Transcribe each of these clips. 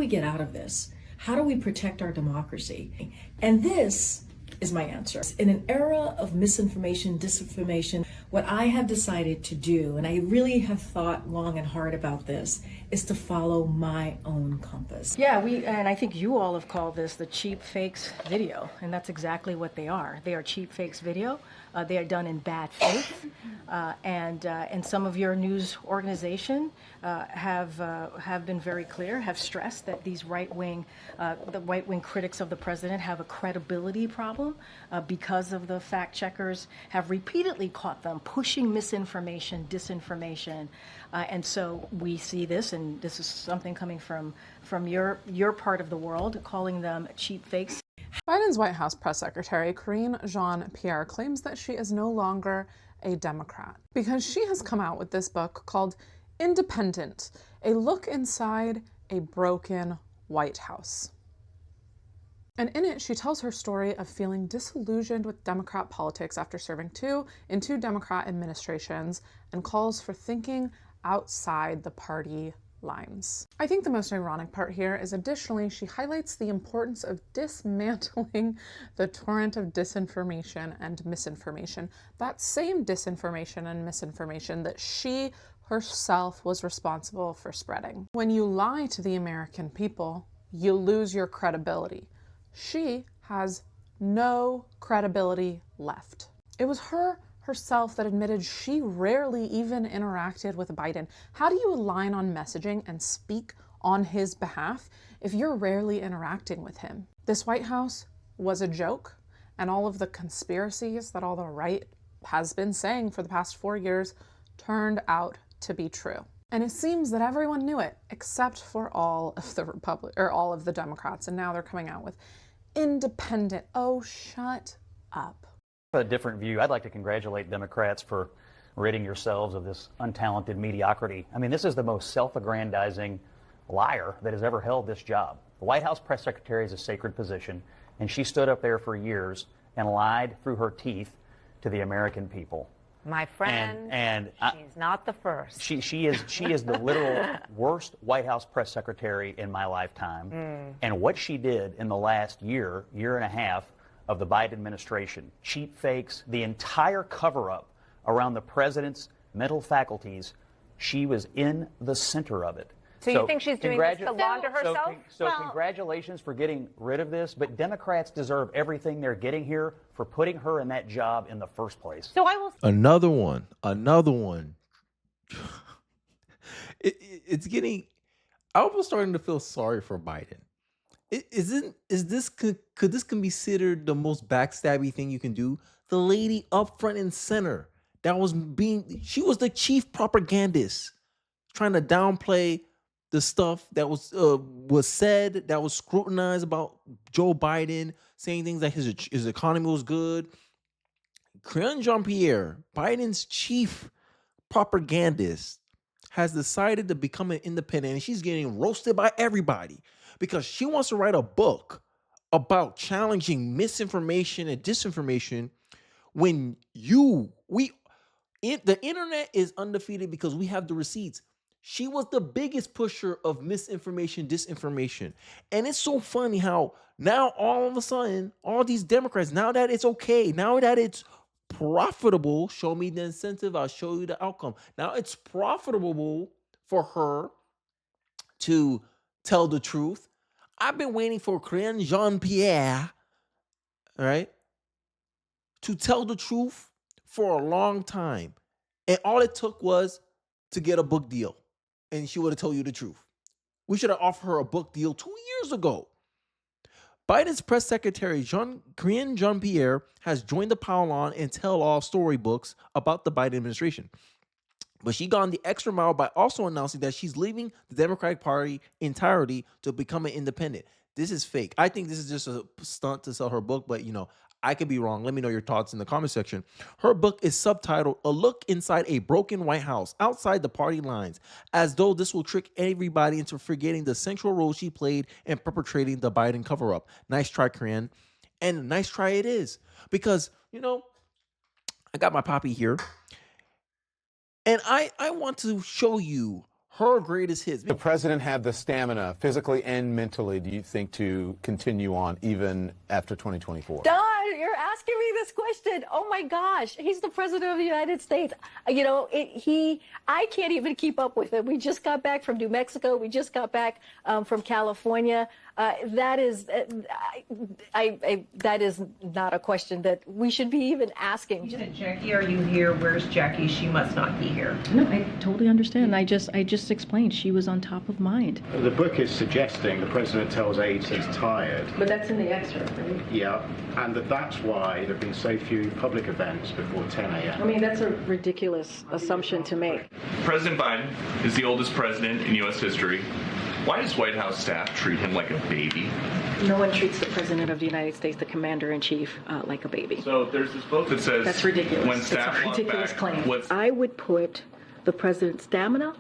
we get out of this? How do we protect our democracy? And this is my answer. In an era of misinformation, disinformation, what I have decided to do, and I really have thought long and hard about this, is to follow my own compass. Yeah, and I think you all have called this the cheap fakes video, and that's exactly what they are. They are cheap fakes video. They are done in bad faith, and some of your news organization have been very clear, have stressed that these right-wing critics of the president have a credibility problem because of the fact checkers have repeatedly caught them pushing misinformation, disinformation, and so we see this, and this is something coming from your part of the world, calling them cheap fakes. Biden's White House press secretary, Karine Jean-Pierre, claims that she is no longer a Democrat because she has come out with this book called Independent, a look inside a broken White House. And in it, she tells her story of feeling disillusioned with Democrat politics after serving in two Democrat administrations, and calls for thinking outside the party lines. I think the most ironic part here is additionally she highlights the importance of dismantling the torrent of disinformation and misinformation, that same disinformation and misinformation that she herself was responsible for spreading. When you lie to the American people, you lose your credibility. She has no credibility left. It was herself that admitted she rarely even interacted with Biden. How do you align on messaging and speak on his behalf if you're rarely interacting with him? This White House was a joke, and all of the conspiracies that all the right has been saying for the past 4 years turned out to be true. And it seems that everyone knew it except for all of the Democrats, and now they're coming out with independent. Oh, shut up. A different view. I'd like to congratulate Democrats for ridding yourselves of this untalented mediocrity. I mean, this is the most self-aggrandizing liar that has ever held this job. The White House press secretary is a sacred position, and she stood up there for years and lied through her teeth to the American people. My friend, she's not the first. She is the literal worst White House press secretary in my lifetime. And what she did in the last year and a half of the Biden administration, cheap fakes, the entire cover-up around the president's mental faculties, she was in the center of it. So you think she's doing this to launder herself? So congratulations for getting rid of this, but Democrats deserve everything they're getting here for putting her in that job in the first place. So I will. Another one. It's getting. I was starting to feel sorry for Biden. Could this be considered the most backstabby thing you can do? The lady up front and center she was the chief propagandist, trying to downplay the stuff that was said, that was scrutinized about Joe Biden, saying things like his economy was good. Karine Jean-Pierre, Biden's chief propagandist, has decided to become an independent, and she's getting roasted by everybody because she wants to write a book about challenging misinformation and disinformation when the internet is undefeated because we have the receipts. She was the biggest pusher of misinformation, disinformation. And it's so funny how now all of a sudden, all these Democrats, now that it's okay, now that it's profitable, show me the incentive, I'll show you the outcome. Now it's profitable for her to tell the truth. I've been waiting for Karine Jean-Pierre, right, to tell the truth for a long time. And all it took was to get a book deal. And she would have told you the truth. We should have offered her a book deal 2 years ago. Biden's press secretary, Karine Jean-Pierre, has joined the pile on and tell-all storybooks about the Biden administration. But she gone the extra mile by also announcing that she's leaving the Democratic Party entirely to become an independent. This is fake. I think this is just a stunt to sell her book, but I could be wrong. Let me know your thoughts in the comment section. Her book is subtitled A Look Inside a Broken White House, Outside the Party Lines, as though this will trick everybody into forgetting the central role she played in perpetrating the Biden cover-up. Nice try, Karine. And nice try it is. Because, I got my poppy here. And I want to show you her greatest hits. The president had the stamina, physically and mentally, do you think, to continue on even after 2024? Don, you're asking me this question. Oh my gosh, he's the president of the United States. You know, I can't even keep up with it. We just got back from New Mexico. We just got back from California. That is not a question that we should be even asking. You said, Jackie, are you here? Where's Jackie? She must not be here. No, I totally understand. I just explained she was on top of mind. The book is suggesting the president tells aides he's tired. But that's in the excerpt, right? Yeah, and that's why there have been so few public events before 10 a.m. I mean, that's a ridiculous assumption to make. President Biden is the oldest president in U.S. history. Why does White House staff treat him like a baby? No one treats the President of the United States, the Commander-in-Chief, like a baby. So there's this book that says that's ridiculous. When staff it's a ridiculous claim. What's... I would put the President's stamina,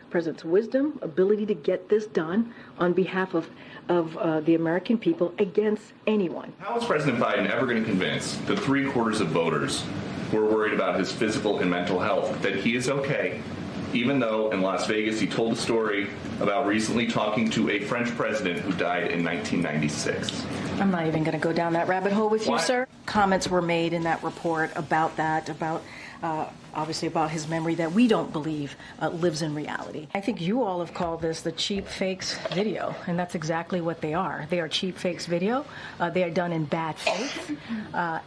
President's wisdom, ability to get this done on behalf of the American people against anyone. How is President Biden ever going to convince the 3/4 of voters who are worried about his physical and mental health that he is okay, even though in Las Vegas he told a story about recently talking to a French president who died in 1996? I'm not even going to go down that rabbit hole with you, sir. Comments were made in that report about that, obviously about his memory that we don't believe lives in reality. I think you all have called this the cheap fakes video, and that's exactly what they are. They are cheap fakes video. They are done in bad faith,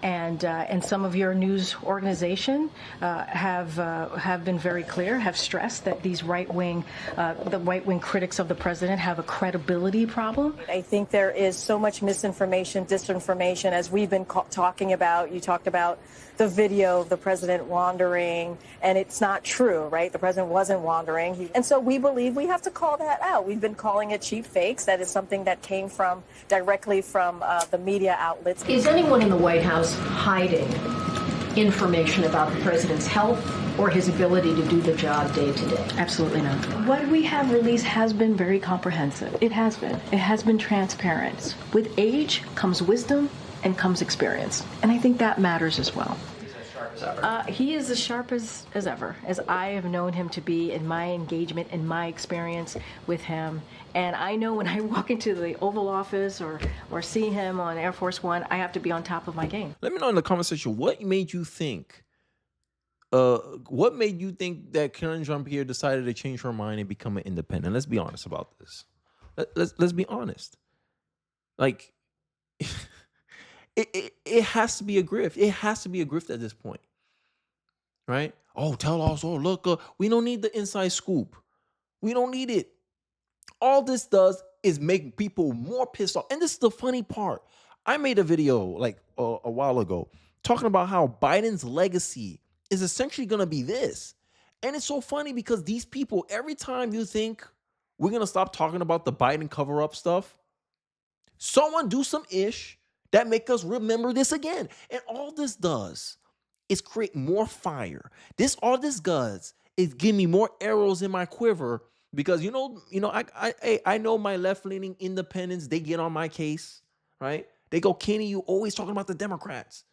and some of your news organization have been very clear, have stressed that these the right-wing critics of the president have a credibility problem. I think there is so much misinformation, disinformation, as we've been talking about. You talked about the video of the president wandering, and it's not true, right? The president wasn't wandering. And so we believe we have to call that out. We've been calling it cheap fakes. That is something that came directly from the media outlets. Is anyone in the White House hiding information about the president's health or his ability to do the job day to day? Absolutely not. What we have released has been very comprehensive. It has been. It has been transparent. With age comes wisdom and comes experience. And I think that matters as well. He's as sharp as ever. He is as sharp as ever, as I have known him to be in my engagement and my experience with him. And I know when I walk into the Oval Office or see him on Air Force One, I have to be on top of my game. Let me know in the comment section, what made you think that Karen Jean-Pierre decided to change her mind and become an independent? Let's be honest about this. Let's be honest. Like, it has to be a grift. It has to be a grift at this point, right? Oh, tell us. Oh, look, we don't need the inside scoop. We don't need it. All this does is make people more pissed off. And this is the funny part. I made a video like a while ago talking about how Biden's legacy is essentially going to be this. And it's so funny because these people, every time you think we're going to stop talking about the Biden cover-up stuff, someone do some ish that make us remember this again. And all this does is create more fire. All this does is give me more arrows in my quiver because, I know my left-leaning independents, they get on my case, right? They go, Kenny, you always talking about the Democrats.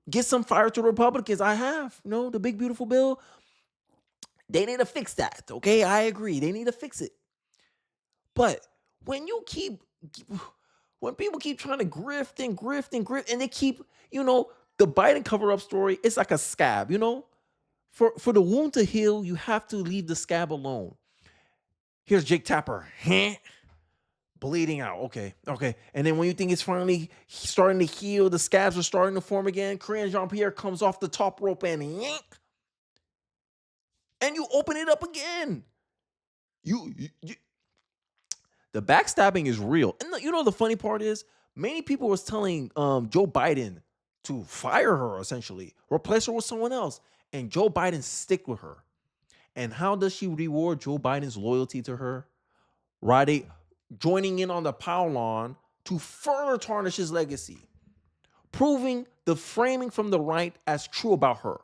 Get some fire to the Republicans. I have, the big, beautiful bill. They need to fix that, okay? I agree. They need to fix it. But when people keep trying to grift and they keep, the Biden cover-up story, it's like a scab, For the wound to heal, you have to leave the scab alone. Here's Jake Tapper, bleeding out, okay. And then when you think it's finally starting to heal, the scabs are starting to form again, Karen Jean-Pierre comes off the top rope and yank, and you open it up again. The backstabbing is real. And the funny part is, many people was telling Joe Biden to fire her, essentially, replace her with someone else. And Joe Biden stick with her. And how does she reward Joe Biden's loyalty to her? Right? Joining in on the pile-on to further tarnish his legacy. Proving the framing from the right as true about her.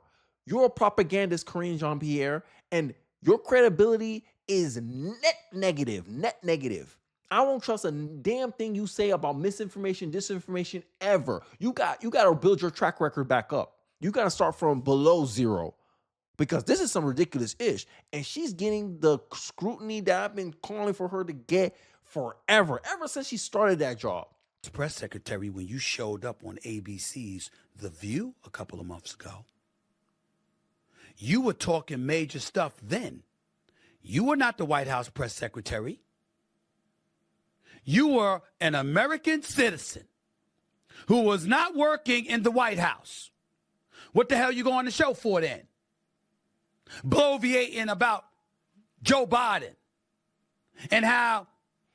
You're a propagandist, Karen Jean-Pierre, and your credibility is net negative. I won't trust a damn thing you say about misinformation, disinformation ever. You got to build your track record back up. You got to start from below zero. because this is some ridiculous ish. And she's getting the scrutiny that I've been calling for her to get forever, ever since she started that job. Press secretary, when you showed up on ABC's The View a couple of months ago, you were talking major stuff then. You were not the White House press secretary. You were an American citizen who was not working in the White House. What the hell you going on the show for then? Bloviating about Joe Biden and how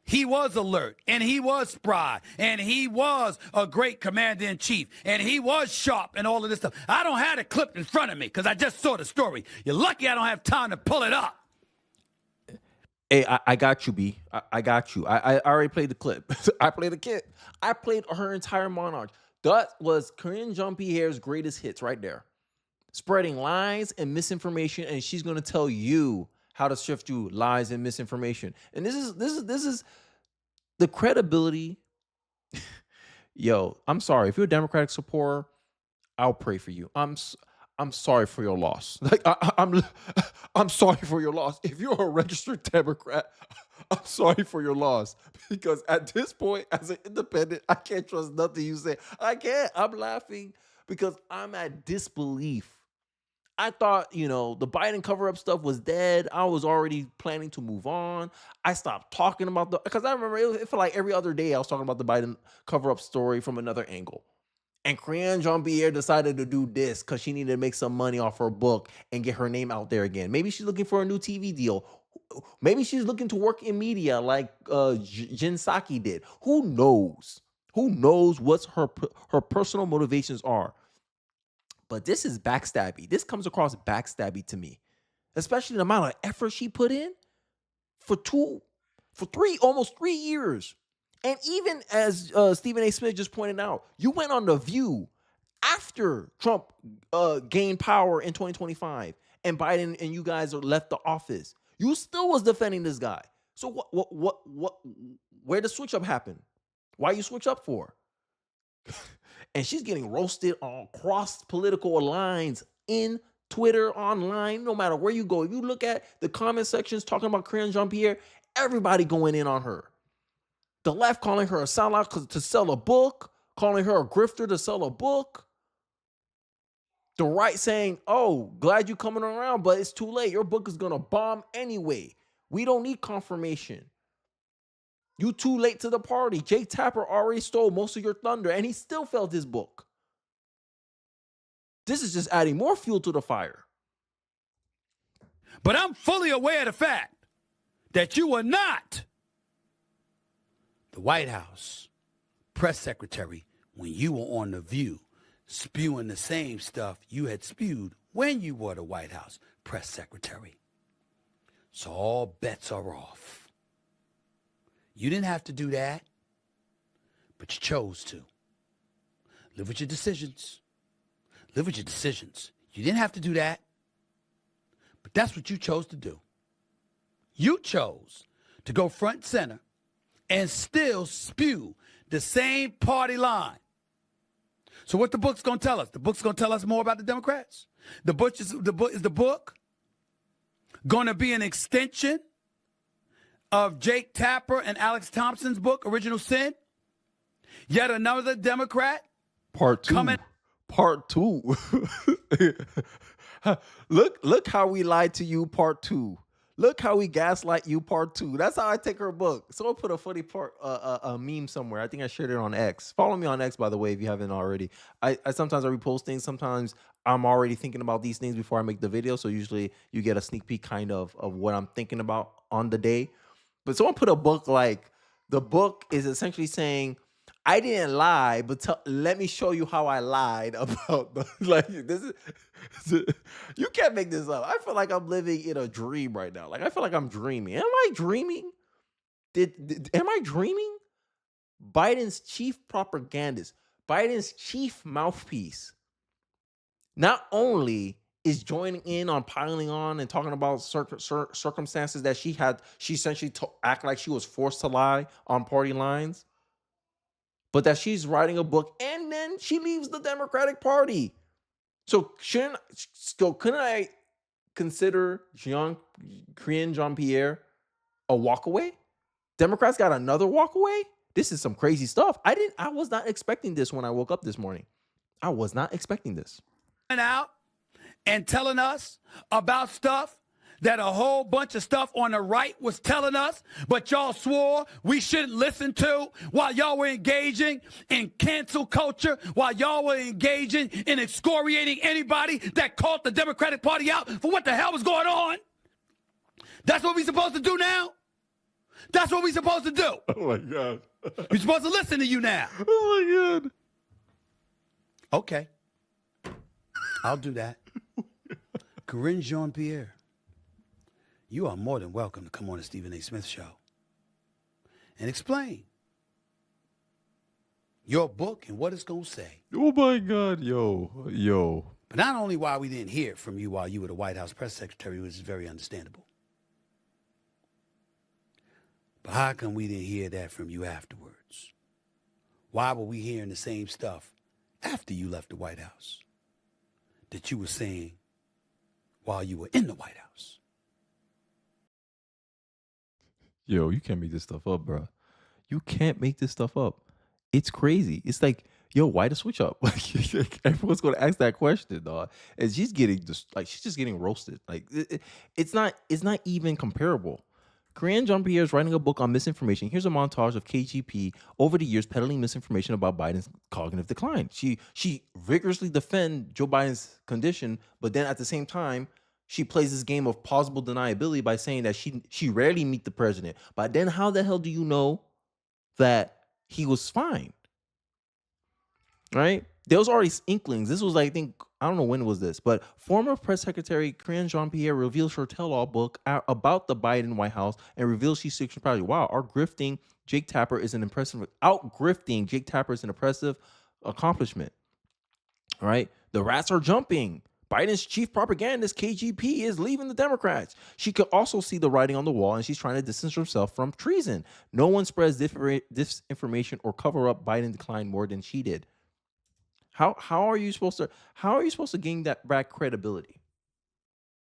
he was alert, and he was spry, and he was a great commander-in-chief, and he was sharp, and all of this stuff. I don't have the clip in front of me because I just saw the story. You're lucky I don't have time to pull it up. Hey, I got you, B. I got you. I already played the clip. I played the kid. I played her entire monologue. That was Karine Jean-Pierre's greatest hits right there. Spreading lies and misinformation, and she's going to tell you how to shift you lies and misinformation. And this is the credibility. Yo, I'm sorry. If you're a Democratic supporter, I'll pray for you. I'm sorry for your loss. Like I'm sorry for your loss. If you're a registered Democrat, I'm sorry for your loss. Because at this point, as an independent, I can't trust nothing you say. I can't. I'm laughing because I'm at disbelief. I thought, the Biden cover-up stuff was dead. I was already planning to move on. I stopped talking about because I remember it felt like every other day I was talking about the Biden cover-up story from another angle. And Karine Jean-Pierre decided to do this because she needed to make some money off her book and get her name out there again. Maybe she's looking for a new TV deal. Maybe she's looking to work in media like Jen Psaki did. Who knows? Who knows what her personal motivations are? But this is backstabby. This comes across backstabby to me, especially the amount of effort she put in for almost 3 years. And even as Stephen A. Smith just pointed out, you went on The View after Trump gained power in 2025 and Biden and you guys left the office. You still was defending this guy. So where the switch up happen? Why you switch up for? And she's getting roasted on cross political lines in Twitter, online, no matter where you go. If you look at the comment sections talking about Karine Jean-Pierre, everybody going in on her. The left calling her a sellout to sell a book, calling her a grifter to sell a book. The right saying, oh, glad you coming around, but it's too late. Your book is going to bomb anyway. We don't need confirmation. You too late to the party. Jake Tapper already stole most of your thunder, and he still failed his book. This is just adding more fuel to the fire. But I'm fully aware of the fact that you were not the White House press secretary when you were on The View, spewing the same stuff you had spewed when you were the White House press secretary. So all bets are off. You didn't have to do that, but you chose to. Live with your decisions. Live with your decisions. You didn't have to do that, but that's what you chose to do. You chose to go front and center and still spew the same party line. So what the book's going to tell us? The book's going to tell us more about the Democrats? Is the book going to be an extension of Jake Tapper and Alex Thompson's book, Original Sin? Yet another Democrat? Part two. Look how we lied to you, part two. Look how we gaslight you, part two. That's how I take her book. Someone put a funny a meme somewhere. I think I shared it on X. Follow me on X, by the way, if you haven't already. I sometimes I repost things. Sometimes I'm already thinking about these things before I make the video. So usually you get a sneak peek kind of what I'm thinking about on the day. But someone put a book like, the book is essentially saying, I didn't lie, but let me show you how I lied about this is you can't make this up. I feel like I'm living in a dream right now. Like I feel like I'm dreaming. Am I dreaming? Am I dreaming? Biden's chief propagandist, Biden's chief mouthpiece, not only is joining in on piling on and talking about circumstances that she essentially act like she was forced to lie on party lines, but that she's writing a book and then she leaves the Democratic Party. So couldn't I consider Karine Jean-Pierre a walkaway? Democrats got another walkaway? This is some crazy stuff. I was not expecting this when I woke up this morning. I was not expecting this. Out and telling us about stuff that a whole bunch of stuff on the right was telling us, but y'all swore we shouldn't listen to while y'all were engaging in cancel culture, while y'all were engaging in excoriating anybody that called the Democratic Party out for what the hell was going on. That's what we supposed to do now? That's what we supposed to do. Oh, my God. We're supposed to listen to you now. Oh, my God. Okay. I'll do that. Karine Jean-Pierre, you are more than welcome to come on the Stephen A. Smith Show and explain your book and what it's going to say. Oh, my God. Yo. But not only why we didn't hear from you while you were the White House press secretary, which is very understandable, but how come we didn't hear that from you afterwards? Why were we hearing the same stuff after you left the White House that you were saying while you were in the White House? Yo, you can't make this stuff up, bro. You can't make this stuff up. It's crazy. It's like, yo, why the switch up? Like, everyone's gonna ask that question, dog. And she's getting she's just getting roasted. Like, it's not even comparable. Karine Jean-Pierre is writing a book on misinformation. Here's a montage of KGP over the years peddling misinformation about Biden's cognitive decline. She vigorously defends Joe Biden's condition, but then at the same time, she plays this game of plausible deniability by saying that she rarely meet the president. But then how the hell do you know that he was fine? Right? There was already inklings. This was, I don't know when was this, but former press secretary Karine Jean-Pierre reveals her tell-all book about the Biden White House and reveals she's secretly proud. Wow, outgrifting Jake Tapper is an impressive accomplishment. All right? The rats are jumping. Biden's chief propagandist, KGP, is leaving the Democrats. She could also see the writing on the wall, and she's trying to distance herself from treason. No one spreads disinformation or cover up Biden decline more than she did. How are you supposed to gain that back credibility?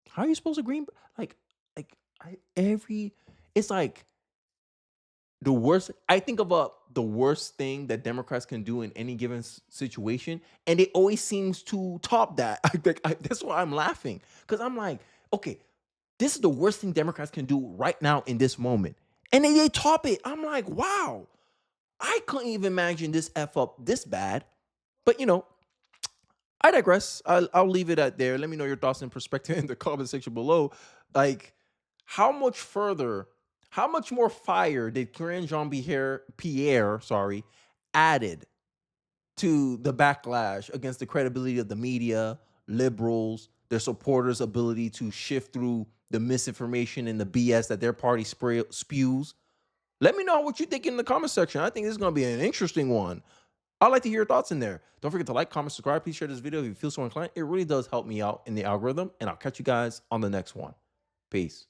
How are you supposed to gain it's like the worst. I think about the worst thing that Democrats can do in any given situation, and it always seems to top that. That's why I'm laughing, because I'm like, okay, this is the worst thing Democrats can do right now in this moment, and they top it. I'm like, wow, I couldn't even imagine this F up this bad. But, I digress. I'll leave it at there. Let me know your thoughts and perspective in the comment section below. Like, how much more fire did Karine Jean-Pierre added to the backlash against the credibility of the media, liberals, their supporters' ability to shift through the misinformation and the BS that their party spews? Let me know what you think in the comment section. I think this is going to be an interesting one. I'd like to hear your thoughts in there. Don't forget to like, comment, subscribe. Please share this video if you feel so inclined. It really does help me out in the algorithm. And I'll catch you guys on the next one. Peace.